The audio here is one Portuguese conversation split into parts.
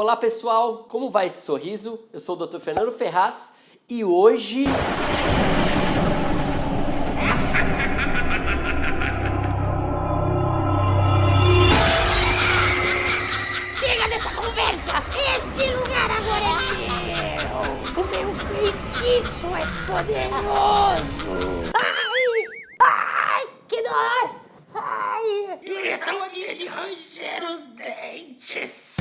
Olá pessoal, como vai esse sorriso? Eu sou o Dr. Fernando Ferraz e hoje... Chega dessa conversa! Este lugar agora é meu! O meu feitiço é poderoso! Ai! Ai! Que dor! Ai! E essa mania de ranger os dentes!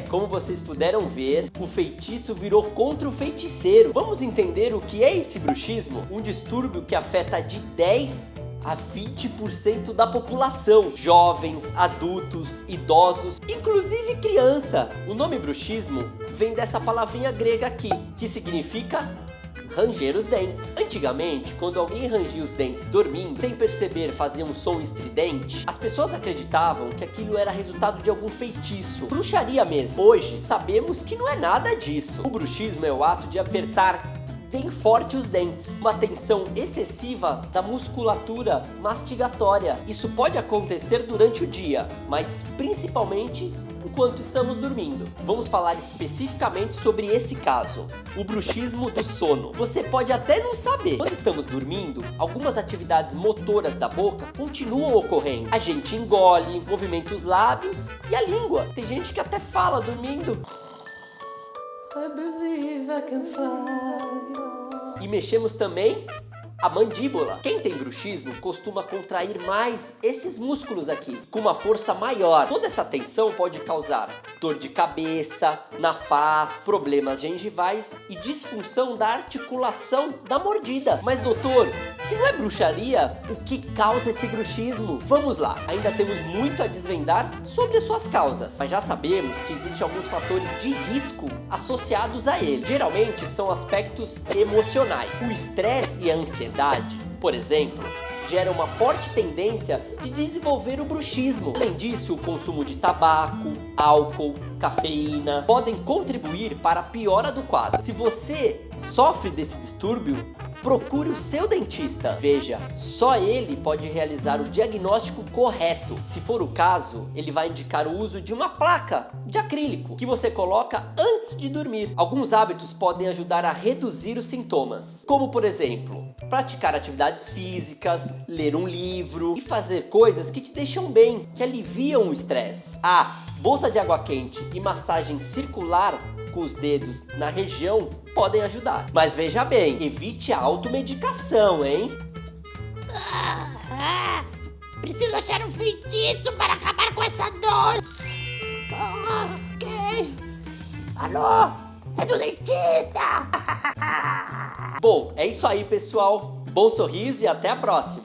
Como vocês puderam ver, o feitiço virou contra o feiticeiro. Vamos entender o que é esse bruxismo? Um distúrbio que afeta de 10 a 20% da população. Jovens, adultos, idosos, inclusive criança. O nome bruxismo vem dessa palavrinha grega aqui, que significa ranger os dentes. Antigamente, quando alguém rangia os dentes dormindo, sem perceber fazia um som estridente, as pessoas acreditavam que aquilo era resultado de algum feitiço, bruxaria mesmo. Hoje, sabemos que não é nada disso. O bruxismo é o ato de apertar bem forte os dentes, uma tensão excessiva da musculatura mastigatória. Isso pode acontecer durante o dia, mas principalmente enquanto estamos dormindo. Vamos falar especificamente sobre esse caso, o bruxismo do sono. Você pode até não saber, quando estamos dormindo, algumas atividades motoras da boca continuam ocorrendo. A gente engole, movimenta os lábios e a língua. Tem gente que até fala dormindo. I believe I can fly. E mexemos também a mandíbula. Quem tem bruxismo costuma contrair mais esses músculos aqui, com uma força maior. Toda essa tensão pode causar dor de cabeça, na face, problemas gengivais e disfunção da articulação da mordida. Mas doutor, se não é bruxaria, o que causa esse bruxismo? Vamos lá, ainda temos muito a desvendar sobre as suas causas, mas já sabemos que existem alguns fatores de risco associados a ele. Geralmente são aspectos emocionais. O estresse e a ansiedade, por exemplo, gera uma forte tendência de desenvolver o bruxismo. Além disso, o consumo de tabaco, álcool, cafeína podem contribuir para a piora do quadro. Se você sofre desse distúrbio, procure o seu dentista. Veja, só ele pode realizar o diagnóstico correto. Se for o caso, ele vai indicar o uso de uma placa de acrílico que você coloca antes de dormir. Alguns hábitos podem ajudar a reduzir os sintomas, como por exemplo, praticar atividades físicas, ler um livro e fazer coisas que te deixam bem, que aliviam o estresse. Bolsa de água quente e massagem circular com os dedos na região podem ajudar. Mas veja bem, evite a automedicação, hein? Preciso achar um feitiço para acabar com essa dor. Ok. Alô? É do dentista. Bom, é isso aí, pessoal. Bom sorriso e até a próxima.